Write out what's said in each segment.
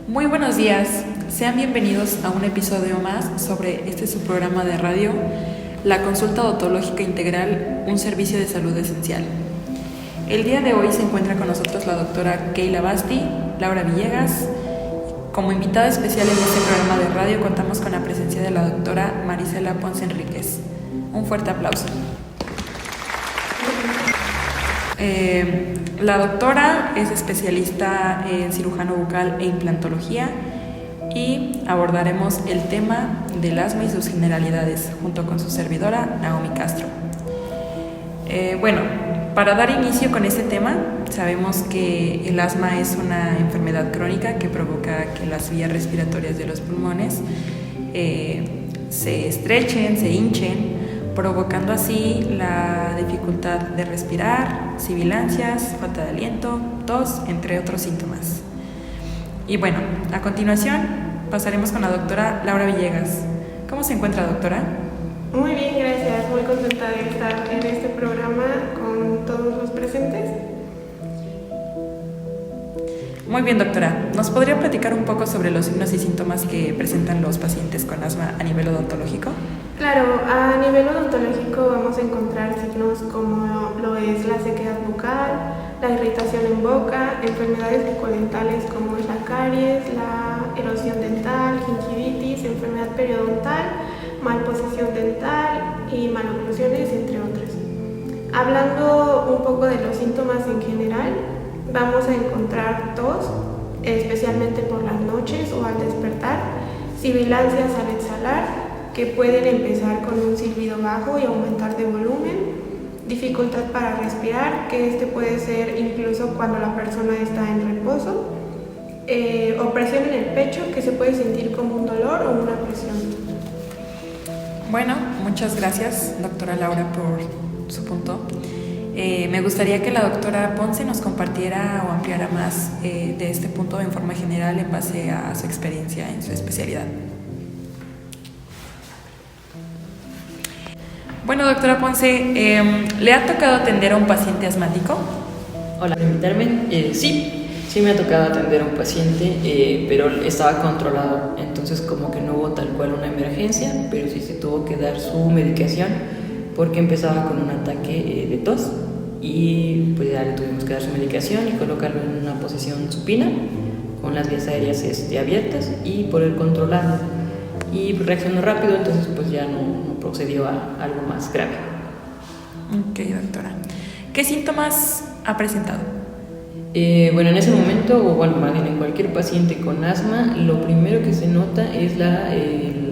Muy buenos días, sean bienvenidos a un episodio más sobre su programa de radio, la consulta odontológica integral, un servicio de salud esencial. El día de hoy se encuentra con nosotros la doctora Keila Basti, Laura Villegas. Como invitada especial en este programa de radio contamos con la presencia de la doctora Marisela Ponce Enríquez. Un fuerte aplauso. La doctora es especialista en cirujano bucal e implantología y abordaremos el tema del asma y sus generalidades junto con su servidora Naomi Castro. Para dar inicio con este tema, sabemos que el asma es una enfermedad crónica que provoca que las vías respiratorias de los pulmones se estrechen, se hinchen, provocando así la dificultad de respirar, sibilancias, falta de aliento, tos, entre otros síntomas. Y bueno, a continuación pasaremos con la doctora Laura Villegas. ¿Cómo se encuentra, doctora? Muy bien, gracias. Muy contenta de estar en este programa con todos los presentes. Muy bien, doctora. ¿Nos podría platicar un poco sobre los signos y síntomas que presentan los pacientes con asma a nivel odontológico? Claro, a nivel odontológico vamos a encontrar signos como lo es la sequedad bucal, la irritación en boca, enfermedades bucodentales como es la caries, la erosión dental, gingivitis, enfermedad periodontal, malposición dental y maloclusiones, entre otras. Hablando un poco de los síntomas en general, vamos a encontrar tos, especialmente por las noches o al despertar, sibilancias al exhalar, que pueden empezar con un silbido bajo y aumentar de volumen, dificultad para respirar, que puede ser incluso cuando la persona está en reposo, opresión en el pecho, que se puede sentir como un dolor o una presión. Bueno, muchas gracias, doctora Laura, por su punto. Me gustaría que la doctora Ponce nos compartiera o ampliara más de este punto en forma general en base a su experiencia en su especialidad. Bueno, doctora Ponce, ¿le ha tocado atender a un paciente asmático? Hola, por invitarme. Sí me ha tocado atender a un paciente, pero estaba controlado, entonces como que no hubo tal cual una emergencia, pero sí se tuvo que dar su medicación porque empezaba con un ataque de tos y pues ya le tuvimos que dar su medicación y colocarlo en una posición supina con las vías aéreas abiertas y poder controlarlo. Y reaccionó rápido, entonces pues ya no procedió a algo más grave. Ok, doctora. ¿Qué síntomas ha presentado? En ese momento, más bien en cualquier paciente con asma, lo primero que se nota es la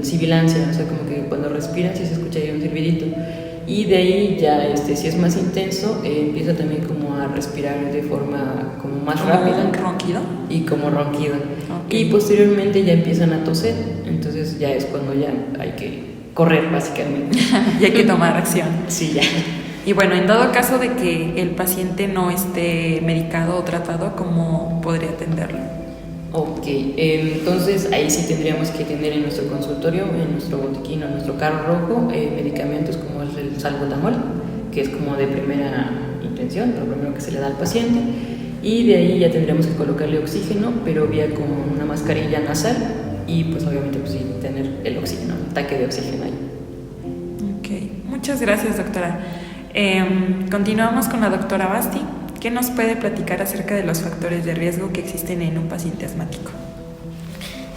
sibilancia, o sea, como que cuando respiran sí se escucha ahí un silbidito. Y de ahí ya, si es más intenso, empieza también como a respirar de forma como más rápida. ¿Un ronquido? Y como ronquido. Okay. Y posteriormente ya empiezan a toser, entonces ya es cuando ya hay que correr básicamente. Y hay que tomar acción. Sí, ya. Y bueno, en dado caso de que el paciente no esté medicado o tratado, ¿cómo podría atenderlo? Ok, entonces ahí sí tendríamos que tener en nuestro consultorio, en nuestro botiquín o en nuestro carro rojo, medicamentos como el salbutamol, que es como de primera intención, lo primero que se le da al paciente, y de ahí ya tendríamos que colocarle oxígeno, pero vía con una mascarilla nasal, y pues obviamente pues sí, tener el oxígeno, el ataque de oxígeno ahí. Ok, muchas gracias, doctora. Continuamos con la doctora Basti. ¿Qué nos puede platicar acerca de los factores de riesgo que existen en un paciente asmático?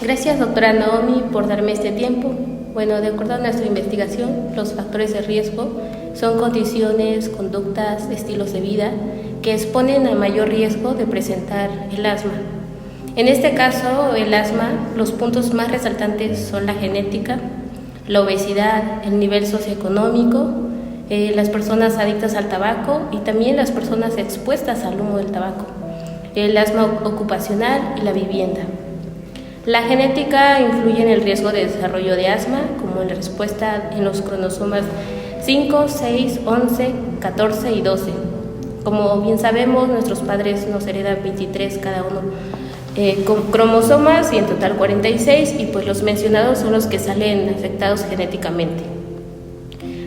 Gracias, doctora Naomi, por darme este tiempo. Bueno, de acuerdo a nuestra investigación, los factores de riesgo son condiciones, conductas, estilos de vida que exponen a mayor riesgo de presentar el asma. En este caso, el asma, los puntos más resaltantes son la genética, la obesidad, el nivel socioeconómico, las personas adictas al tabaco y también las personas expuestas al humo del tabaco, el asma ocupacional y la vivienda. La genética influye en el riesgo de desarrollo de asma, como en la respuesta en los cromosomas 5, 6, 11, 14 y 12. Como bien sabemos, nuestros padres nos heredan 23 cada uno con cromosomas y en total 46, y pues los mencionados son los que salen afectados genéticamente.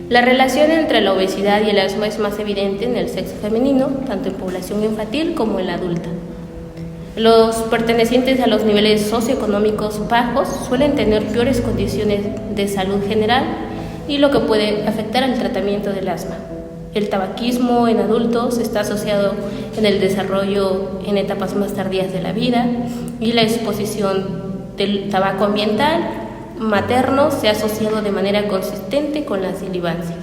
La relación entre la obesidad y el asma es más evidente en el sexo femenino, tanto en población infantil como en la adulta. Los pertenecientes a los niveles socioeconómicos bajos suelen tener peores condiciones de salud general y lo que puede afectar al tratamiento del asma. El tabaquismo en adultos está asociado en el desarrollo en etapas más tardías de la vida y la exposición del tabaco ambiental materno se ha asociado de manera consistente con la silivancia.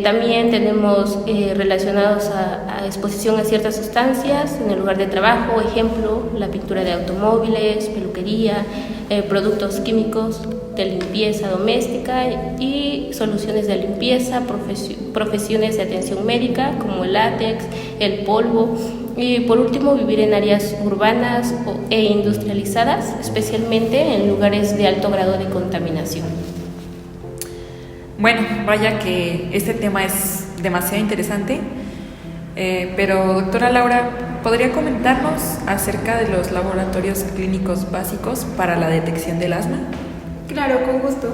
También tenemos relacionados a exposición a ciertas sustancias en el lugar de trabajo, ejemplo, la pintura de automóviles, peluquería, productos químicos de limpieza doméstica y soluciones de limpieza, profesiones de atención médica como el látex, el polvo y por último vivir en áreas urbanas e industrializadas, especialmente en lugares de alto grado de contaminación. Bueno, vaya que este tema es demasiado interesante, pero doctora Laura, ¿podría comentarnos acerca de los laboratorios clínicos básicos para la detección del asma? Claro, con gusto.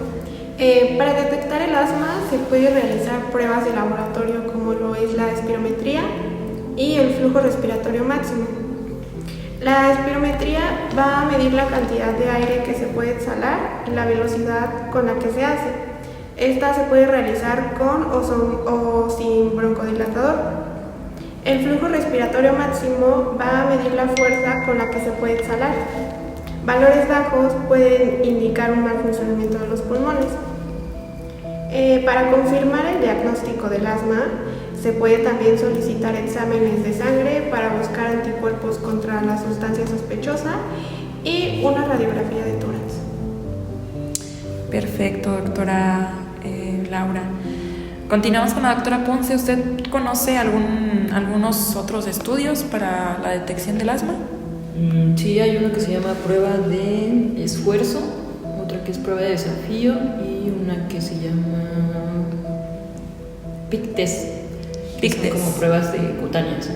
Para detectar el asma se puede realizar pruebas de laboratorio como lo es la espirometría y el flujo respiratorio máximo. La espirometría va a medir la cantidad de aire que se puede exhalar y la velocidad con la que se hace. Esta se puede realizar con o sin broncodilatador. El flujo respiratorio máximo va a medir la fuerza con la que se puede exhalar. Valores bajos pueden indicar un mal funcionamiento de los pulmones. Para confirmar el diagnóstico del asma, se puede también solicitar exámenes de sangre para buscar anticuerpos contra la sustancia sospechosa y una radiografía de tórax. Perfecto, doctora Laura. Continuamos con la doctora Ponce. ¿Usted conoce algunos otros estudios para la detección del asma? Sí, hay uno que se llama prueba de esfuerzo, otra que es prueba de desafío y una que se llama PIC test. Son como pruebas de cutáneas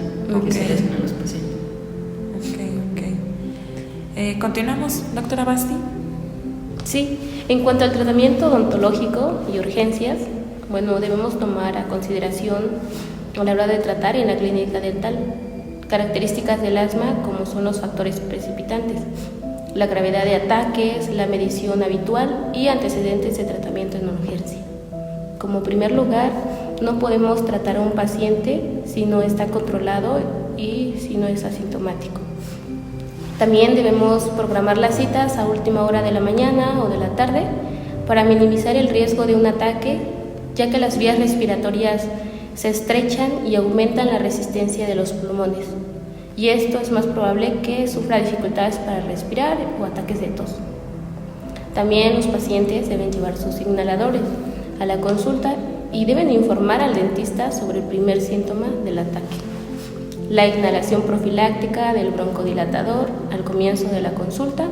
que se le hacen a los pacientes. Ok. Continuamos, doctora Basti. Sí, en cuanto al tratamiento odontológico y urgencias, debemos tomar a consideración a la hora de tratar en la clínica dental características del asma como son los factores precipitantes, la gravedad de ataques, la medición habitual y antecedentes de tratamiento en urgencia. Como primer lugar, no podemos tratar a un paciente si no está controlado y si no es asintomático. También debemos programar las citas a última hora de la mañana o de la tarde para minimizar el riesgo de un ataque, ya que las vías respiratorias se estrechan y aumentan la resistencia de los pulmones, y esto es más probable que sufra dificultades para respirar o ataques de tos. También los pacientes deben llevar sus inhaladores a la consulta y deben informar al dentista sobre el primer síntoma del ataque. La inhalación profiláctica del broncodilatador al comienzo de la consulta.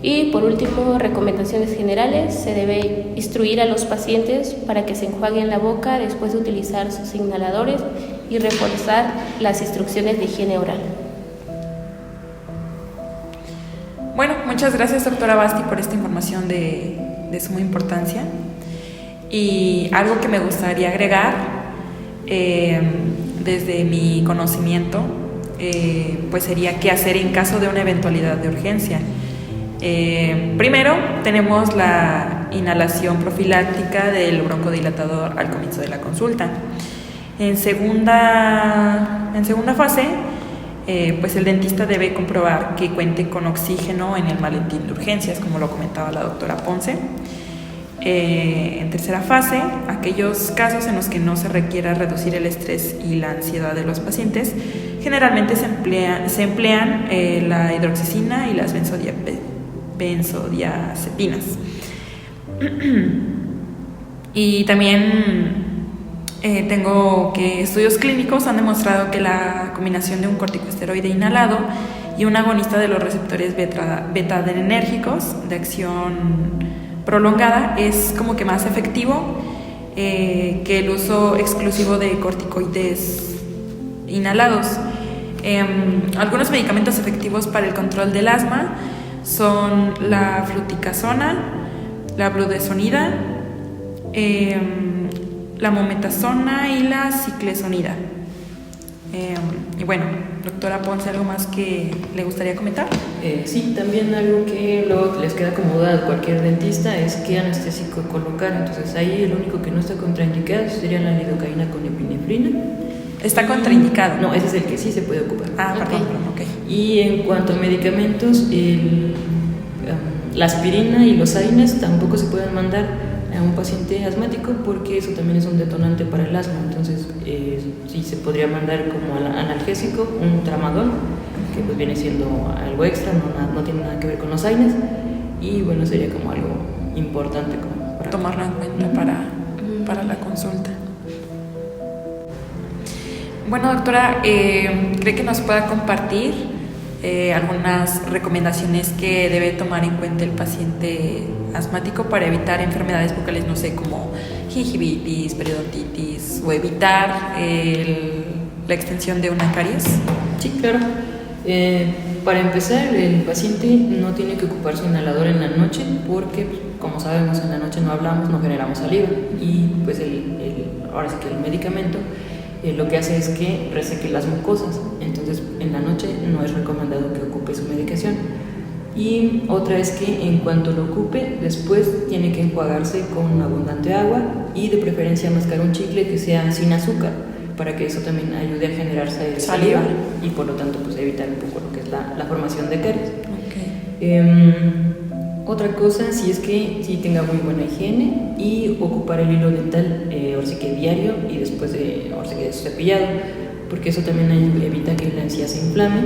Y por último, recomendaciones generales: se debe instruir a los pacientes para que se enjuaguen la boca después de utilizar sus inhaladores y reforzar las instrucciones de higiene oral. Bueno, muchas gracias, doctora Basti, por esta información de suma importancia. Y algo que me gustaría agregar desde mi conocimiento, pues sería qué hacer en caso de una eventualidad de urgencia. Primero tenemos la inhalación profiláctica del broncodilatador al comienzo de la consulta. En segunda fase, pues el dentista debe comprobar que cuente con oxígeno en el maletín de urgencias, como lo comentaba la doctora Ponce. En tercera fase, aquellos casos en los que no se requiera reducir el estrés y la ansiedad de los pacientes, generalmente se emplean la hidroxicina y las benzodiazepinas. Y también tengo que estudios clínicos han demostrado que la combinación de un corticosteroide inhalado y un agonista de los receptores beta-adrenérgicos de acción prolongada es como que más efectivo que el uso exclusivo de corticoides inhalados. Algunos medicamentos efectivos para el control del asma son la fluticasona, la budesonida, la mometasona y la ciclesonida. Y bueno, doctora Ponce, ¿algo más que le gustaría comentar? Sí, también algo que luego les queda como duda a cualquier dentista es qué anestésico colocar. Entonces ahí el único que no está contraindicado sería la lidocaína con epinefrina. ¿Está contraindicado? No, ese es el que sí se puede ocupar. Perdón, ok. Y en cuanto a medicamentos, la aspirina y los AINES tampoco se pueden mandar a un paciente asmático porque eso también es un detonante para el asma. Entonces sí se podría mandar como analgésico un tramadol, que pues viene siendo algo extra, no tiene nada que ver con los AINES, y bueno, sería como algo importante como para tomarlo en cuenta para la consulta. Bueno, doctora, ¿cree que nos pueda compartir algunas recomendaciones que debe tomar en cuenta el paciente asmático para evitar enfermedades bucales, no sé, como gingivitis, periodontitis, o evitar la extensión de una caries? Sí, claro. Para empezar, el paciente no tiene que ocupar su inhalador en la noche porque, como sabemos, en la noche no hablamos, no generamos saliva, y pues ahora sí que el medicamento lo que hace es que reseque las mucosas. Entonces en la noche no es recomendado que ocupe su medicación. Y otra es que en cuanto lo ocupe, después tiene que enjuagarse con abundante agua y de preferencia mascar un chicle que sea sin azúcar, para que eso también ayude a generarse saliva y por lo tanto pues evitar un poco lo que es la formación de caries. Otra cosa, si es que sí tenga muy buena higiene y ocupar el hilo dental ahora sí que diario y después de ahora sí que cepillado, porque eso también evita que la encía se inflame,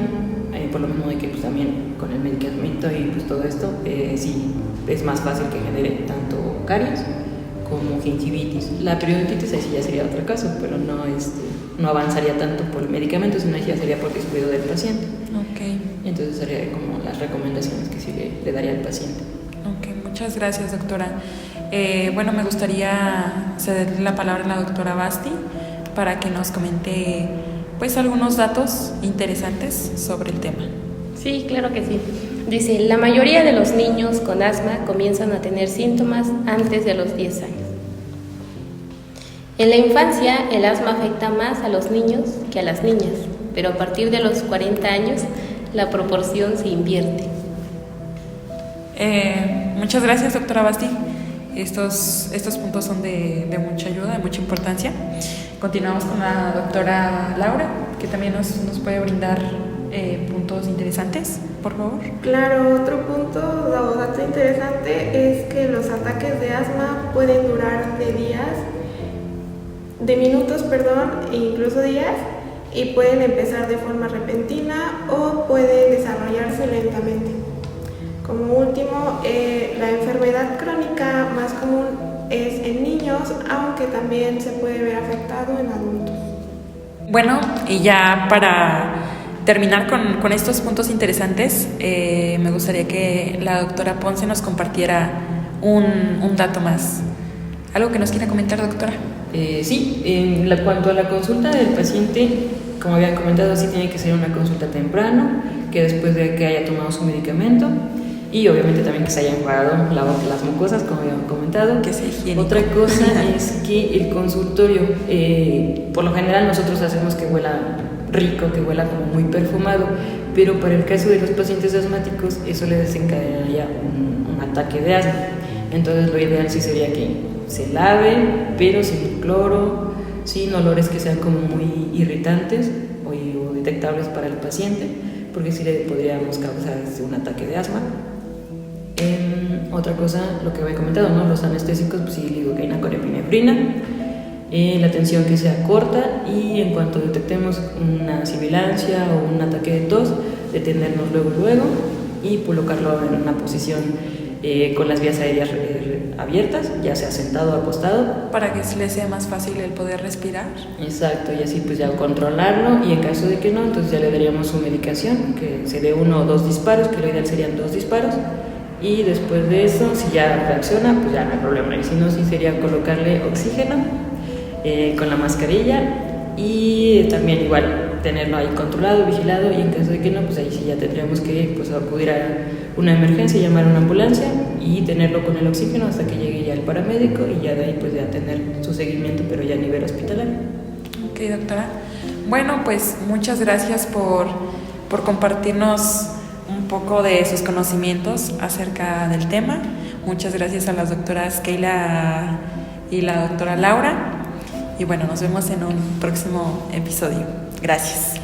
por lo mismo de que pues también con el medicamento y pues todo esto sí es más fácil que genere tanto caries como gingivitis. La periodontitis ahí sí ya sería otro caso, pero no avanzaría tanto por el medicamento, sino ya sería por descuido del paciente. Entonces sería como las recomendaciones que sí le daría al paciente. Muchas gracias, doctora. Bueno, me gustaría cederle la palabra a la doctora Basti para que nos comente pues algunos datos interesantes sobre el tema. Sí, claro que sí. Dice, la mayoría de los niños con asma comienzan a tener síntomas antes de los 10 años. En la infancia, el asma afecta más a los niños que a las niñas, pero a partir de los 40 años, la proporción se invierte. Muchas gracias, doctora Basti. Estos puntos son de mucha ayuda, de mucha importancia. Continuamos con la doctora Laura, que también nos puede brindar puntos interesantes, por favor. Claro, otro punto o dato interesante es que los ataques de asma pueden durar de minutos, e incluso días, y pueden empezar de forma repentina o pueden desarrollarse lentamente. Como último, la enfermedad crónica más común es en niños, aunque también se puede ver afectado en adultos. Bueno, y ya para terminar con estos puntos interesantes, me gustaría que la doctora Ponce nos compartiera un dato más. ¿Algo que nos quiera comentar, doctora? Sí, en cuanto a la consulta del paciente, como habían comentado, sí tiene que ser una consulta temprano, que después de que haya tomado su medicamento, y obviamente también que se hayan enjuagado las mucosas, como habían comentado. Que sea higiénico. Otra cosa es que el consultorio, por lo general nosotros hacemos que huela rico, que huela como muy perfumado, pero para el caso de los pacientes asmáticos eso le desencadenaría un ataque de asma. Entonces lo ideal sí sería que se lave, pero sin cloro, sin olores que sean como muy irritantes o detectables para el paciente, porque sí le podríamos causar un ataque de asma. Otra cosa, lo que había comentado, ¿no? Los anestésicos, pues sí, lidocaína con epinefrina, la tensión que sea corta, y en cuanto detectemos una sibilancia o un ataque de tos, detenernos luego y colocarlo en una posición con las vías aéreas abiertas, ya sea sentado o acostado. Para que le sea más fácil el poder respirar. Exacto, y así pues ya controlarlo, y en caso de que no, entonces ya le daríamos su medicación, que se dé 1 o 2 disparos, que lo ideal serían 2 disparos, y después de eso, si ya reacciona, pues ya no hay problema, y si no, sí sería colocarle oxígeno con la mascarilla, y también igual tenerlo ahí controlado, vigilado, y en caso de que no, pues ahí sí ya tendríamos que pues acudir a una emergencia, llamar a una ambulancia y tenerlo con el oxígeno hasta que llegue ya el paramédico, y ya de ahí pues ya tener su seguimiento, pero ya a nivel hospitalario. Ok, doctora, Bueno, pues muchas gracias por compartirnos un poco de sus conocimientos acerca del tema. Muchas gracias a las doctoras Keila y la doctora Laura. Y bueno, nos vemos en un próximo episodio. Gracias.